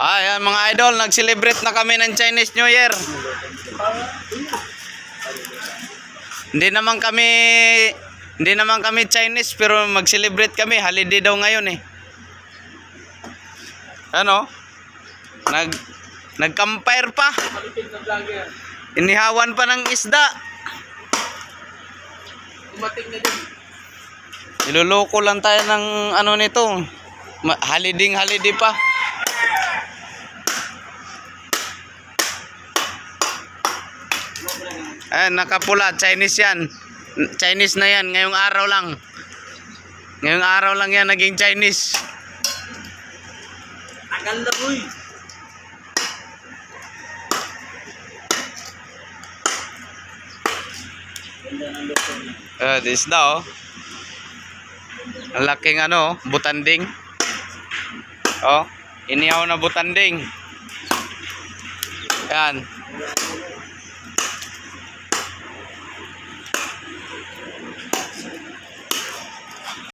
Ayan mga idol, nag-celebrate na kami ng Chinese New Year. Hindi naman kami Chinese pero mag-celebrate kami. Holiday daw ngayon eh. Ano? Nag-campfire pa. Inihawan pa ng isda. Niloloko lang tayo ng ano nito. Holiday pa. Ayan, nakapula. Chinese yan. Chinese na yan. Ngayong araw lang. Ngayong araw lang yan naging Chinese. Tagal na boy. This na oh. Ang laking ano, butanding. Oh, inihaw na butanding. Yan.